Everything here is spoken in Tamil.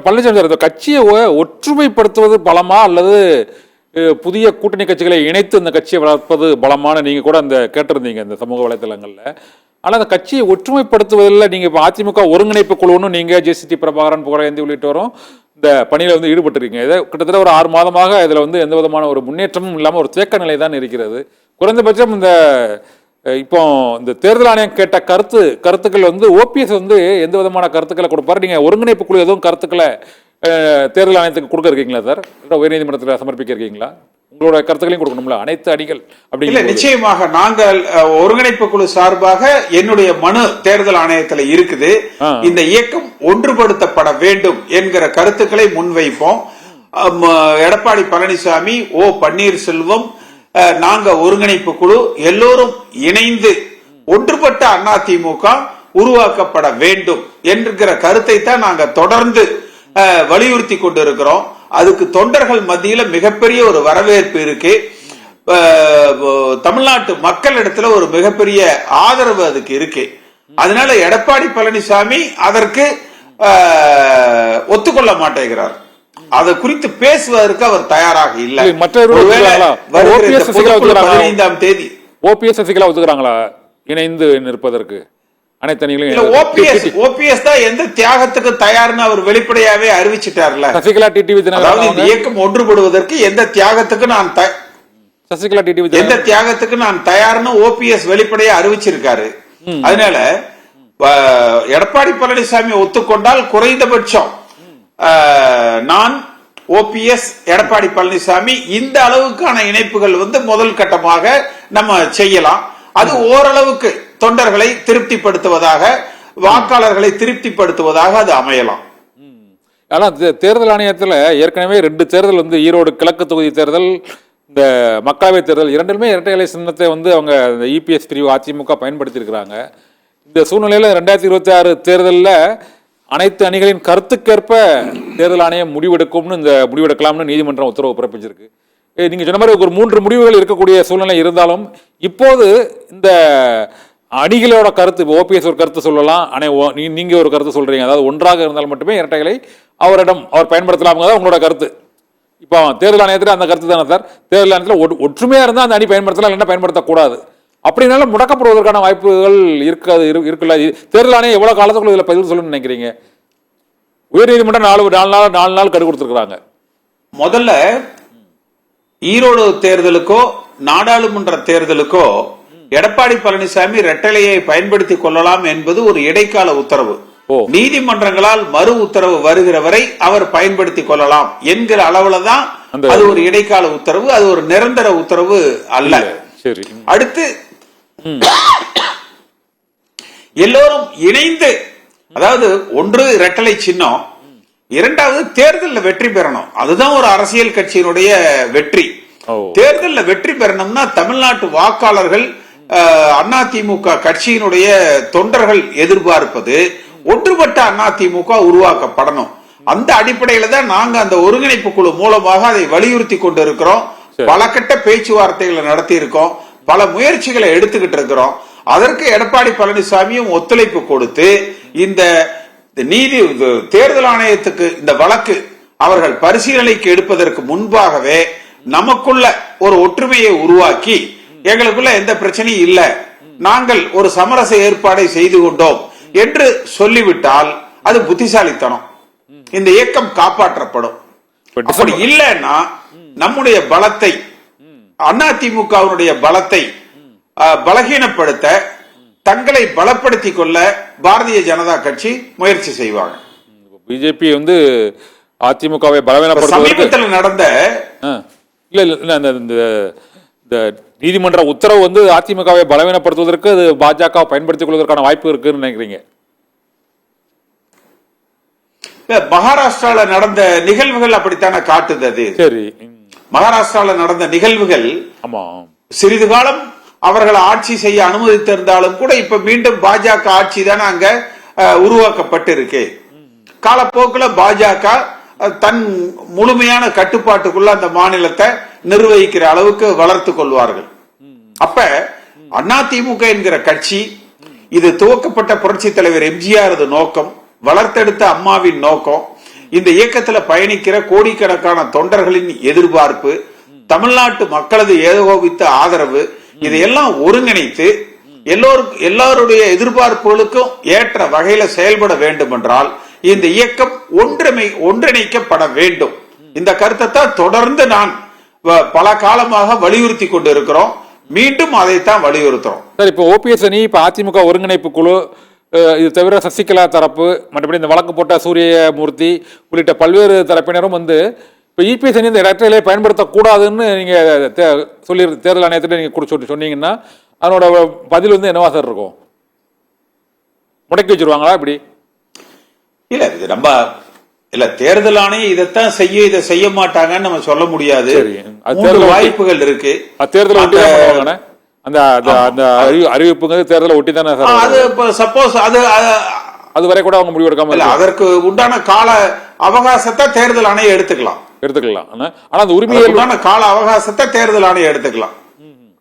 பழனிசாமி சார், இந்த கட்சியை ஒற்றுமைப்படுத்துவது பலமா அல்லது புதிய கூட்டணி கட்சிகளை இணைத்து இந்த கட்சியை வளர்ப்பது பலமான நீங்க கூட அந்த கேட்டிருந்தீங்க இந்த சமூக வலைதளங்கள்ல. ஆனா அந்த கட்சியை ஒற்றுமைப்படுத்துவதில் நீங்க இப்ப அதிமுக ஒருங்கிணைப்பு குழுன்னு நீங்க ஜேசிடி பிரபாகரன் புகழேந்தி உள்ளிட்டோரும் இந்த பணியில ஈடுபட்டிருக்கீங்க. இதை கிட்டத்தட்ட ஒரு 6 மாதமாக இதுல எந்த விதமான ஒரு முன்னேற்றமும் இல்லாம ஒரு தேக்க நிலை தான் இருக்கிறது. குறைந்தபட்சம் இப்போ இந்த தேர்தல் ஆணையம் கேட்ட கருத்துக்கள் ஓபிஎஸ் எந்த விதமான கருத்துக்களை கொடுப்பாரு? நீங்க ஒருங்கிணைப்பு குழு எதுவும் கருத்துக்களை தேர்தல் ஆணையத்துக்கு கொடுக்க இருக்கீங்களா சார்? உயர்நீதிமன்றத்தில் சமர்ப்பிக்க இருக்கீங்களா? உங்களோட கருத்துக்களையும் கொடுக்கணும்ல அனைத்து அணிகள் அப்படி? நிச்சயமாக நாங்கள் ஒருங்கிணைப்பு குழு சார்பாக என்னுடைய மனு தேர்தல் ஆணையத்தில் இருக்குது. இந்த இயக்கம் ஒன்றுபடுத்தப்பட வேண்டும் என்கிற கருத்துக்களை முன்வைப்போம். எடப்பாடி பழனிசாமி, ஓ பன்னீர்செல்வம், நாங்க ஒருங்கிணைப்பு குழு எல்லோரும் இணைந்து ஒன்றுபட்ட அதிமுக உருவாக்கப்பட வேண்டும் என்கிற கருத்தை தான் நாங்க தொடர்ந்து வலியுறுத்தி கொண்டிருக்கிறோம். அதுக்கு தொண்டர்கள் மத்தியில மிகப்பெரிய ஒரு வரவேற்பு இருக்கு. தமிழ்நாட்டு மக்களிடத்துல ஒரு மிகப்பெரிய ஆதரவு அதுக்கு இருக்கு. அதனால எடப்பாடி பழனிசாமி அதற்கு ஒத்துக்கொள்ள மாட்டேங்கிறார். அதை குறித்து பேசுவதற்கு அவர் தயாராக இல்லை. 15ஆம் தேதி ஓபிஎஸ் சசிகலா ஒத்துக்கிறாங்களா இணைந்து நிற்பதற்கு? ஓபிஎஸ் தான் எந்த தியாகத்துக்கு தயார்னு அவர் வெளிப்படையாவே அறிவிச்சிட்டார்ல. சசிகலா டிடிவி அதாவது இந்த இயக்கம் ஒன்றுபடுவதற்கு எந்த தியாகத்துக்கு நான் சசிகலா டிடிவி எந்த தியாகத்துக்கு நான் தயார்னு ஓபிஎஸ் வெளிப்படையா அறிவிச்சிருக்காரு. அதனால எடப்பாடி பழனிசாமி ஒத்துக்கொண்டால் குறைந்தபட்சம் நான் ஓபிஎஸ் எடப்பாடி பழனிசாமி இந்த அளவுக்கான இணைப்புகள் முதல் கட்டமாக நம்ம செய்யலாம். அது ஓரளவுக்கு தொண்டர்களை திருப்திப்படுத்துவதாக, வாக்காளர்களை திருப்திப்படுத்துவதாக அது அமையலாம். ஆனா தேர்தல் ஆணையத்தில் ஏற்கனவே 2 தேர்தல் ஈரோடு கிழக்கு தொகுதி தேர்தல், இந்த மக்களவை தேர்தல் இரண்டிலுமே இரட்டை இலை சின்னத்தை அவங்க இபிஎஸ் பிரிவு அதிமுக பயன்படுத்தி இருக்கிறாங்க. இந்த சூழ்நிலையில 2026 தேர்தலில் அனைத்து அணிகளின் கருத்துக்கேற்ப தேர்தல் ஆணையம் முடிவெடுக்கலாம்னு நீதிமன்றம் உத்தரவு பிறப்பிச்சிருக்கு. நீங்க சொன்ன மாதிரி ஒரு 3 முடிவுகள் இருக்கக்கூடிய சூழ்நிலை இருந்தாலும் இப்போது இந்த அணிகளோட கருத்து, ஓபிஎஸ் ஒரு கருத்து சொல்லலாம், நீங்க ஒரு கருத்து சொல்றீங்க. அதாவது ஒன்றாக இருந்தால் மட்டுமே இரட்டைகளை அவர் பயன்படுத்தலாம். உங்களோட கருத்து. இப்போ தேர்தல் ஆணையத்தில் அந்த கருத்து தானே சார்? தேர்தல் ஆணையத்தில் ஒற்றுமையா இருந்தால் அந்த அணி பயன்படுத்தலாம், இல்லைன்னா பயன்படுத்தக்கூடாது. அப்படினால முடக்கப்படுவதற்கான வாய்ப்புகள் இருக்குல்ல. தேர்தல் ஆணையம் எவ்வளவு காலத்துக்குள்ள இதுல பதில் சொல்லணும்னு நினைக்கிறீங்க? உயர்நீதிமன்றம் 4 நாள் கடு கொடுத்திருக்கிறாங்க. முதல்ல ஈரோடு தேர்தலுக்கோ நாடாளுமன்ற தேர்தலுக்கோ எடப்பாடி பழனிசாமி இரட்டைலையை பயன்படுத்தி கொள்ளலாம் என்பது ஒரு இடைக்கால உத்தரவு. நீதிமன்றங்களால் மறு உத்தரவு வருகிற வரை அவர் பயன்படுத்தி கொள்ளலாம் என்கிற அளவுல தான் அது ஒரு இடைக்கால உத்தரவு. அது ஒரு நிரந்தர உத்தரவு அல்ல. அடுத்து எல்லோரும் இணைந்து, அதாவது ஒன்று இரட்டலை சின்னம், இரண்டாவது தேர்தலில் வெற்றி பெறணும். அதுதான் ஒரு அரசியல் கட்சியினுடைய வெற்றி. தேர்தலில் வெற்றி பெறணும்னா தமிழ்நாட்டு வாக்காளர்கள், அதிமுக கட்சியினுடைய தொண்டர்கள் எதிர்பார்ப்பது ஒன்றுபட்ட அதிமுக உருவாக்கப்படணும். அந்த அடிப்படையில தான் நாங்க அந்த ஒருங்கிணைப்பு குழு மூலமாக அதை வலியுறுத்தி கொண்டிருக்கிறோம். பல கட்ட பேச்சுவார்த்தைகளை நடத்தி இருக்கோம், பல முயற்சிகளை எடுத்துக்கிட்டு இருக்கிறோம். அதற்கு எடப்பாடி பழனிசாமியும் ஒத்துழைப்பு கொடுத்து இந்த தேர்தல் ஆணையத்துக்கு இந்த வழக்கு அவர்கள் பரிசீலனைக்கு எடுப்பதற்கு முன்பாகவே நமக்குள்ள ஒரு ஒற்றுமையை உருவாக்கி, எங்களுக்குள்ள எந்த பிரச்சனையும் இல்ல, நாங்கள் ஒரு சமரச ஏற்பாடை செய்து கொண்டோம் என்று சொல்லிவிட்டால் அது புத்திசாலித்தனம். இந்த இயக்கம் காப்பாற்றப்படும். அப்படி இல்லைன்னா நம்முடைய பலத்தை, அதிமுகவினுடைய பலத்தை பலகீனப்படுத்த, தங்களை பலப்படுத்திக் கொள்ள பாரதிய ஜனதா கட்சி முயற்சி செய்வாங்க. பிஜேபி அதிமுகவை பலவீனப்படுத்த நடந்த நீதிமன்ற உத்தரவு அதிமுகவை பலவீனப்படுத்துவதற்கு அது பாஜக பயன்படுத்திக் கொள்வதற்கான வாய்ப்பு இருக்குன்னு நினைக்கிறீங்க? மகாராஷ்டிரால நடந்த நிகழ்வுகள் அப்படித்தானே காட்டுது. சரி, மகாராஷ்டிரால நடந்த நிகழ்வுகள் சிறிது காலம் அவர்களை ஆட்சி செய்ய அனுமதித்திருந்தாலும் கூட இப்ப மீண்டும் பாஜக ஆட்சி தானே அங்க உருவாக்கப்பட்டு இருக்கு. காலப்போக்கில் பாஜக தன் முழுமையான கட்டுப்பாட்டுக்குள்ள அந்த மாநிலத்தை நிர்வகிக்கிற அளவுக்கு வளர்த்து கொள்வார்கள். அப்ப அதிமுக என்கிற கட்சி, இது துவக்கப்பட்ட புரட்சி தலைவர் எம்ஜிஆர் நோக்கம், வளர்த்தெடுத்த அம்மாவின் நோக்கம், இந்த இயக்கத்துல பயணிக்கிற கோடிக்கணக்கான தொண்டர்களின் எதிர்பார்ப்பு, தமிழ்நாட்டு மக்களது ஏகோபித்த ஆதரவு, இதையெல்லாம் ஒருங்கிணைத்து எல்லாருடைய எதிர்பார்ப்புகளுக்கும் ஏற்ற வகையில செயல்பட வேண்டும் என்றால் இந்த இயக்கம் ஒன்றிணைக்கப்பட வேண்டும். இந்த கருத்தை தான் தொடர்ந்து நான் பல காலமாக வலியுறுத்தி கொண்டு இருக்கிறோம். மீண்டும் அதைத்தான் வலியுறுத்துறோம். சார், இப்போ ஓபிஎஸ் அணி, இப்போ அதிமுக ஒருங்கிணைப்பு குழு, இது தவிர சசிகலா தரப்பு, மற்றபடி இந்த வழக்கு போட்ட சூரியமூர்த்தி உள்ளிட்ட பல்வேறு தரப்பினரும் வந்து இப்போ இபிஎஸ் அணி இந்த இரட்டையிலே பயன்படுத்தக்கூடாதுன்னு நீங்க சொல்லி தேர்தல் ஆணையத்தில் நீங்க சொன்னீங்கன்னா அதனோட பதில் வந்து என்னவா சார் இருக்கும்? முடக்கி வச்சிருவாங்களா இப்படி? இல்ல, இது நம்ம இல்ல, தேர்தல் ஆணையம் இதைத்தான் இதை செய்ய மாட்டாங்கன்னு நம்ம சொல்ல முடியாது. வாய்ப்புகள் இருக்கு. தேர்தல் ஒட்டி அந்த அந்த அறிவிப்புங்கிறது தேர்தலை ஒட்டி தானே சார். அது சப்போஸ் அது வரை கூட அவங்க முடிவு எடுக்காம அதற்கு உண்டான கால அவகாசத்தை தேர்தல் ஆணையம் எடுத்துக்கலாம். ஆனா அந்த உரிமையான கால அவகாசத்தை தேர்தல் ஆணையம் எடுத்துக்கலாம்.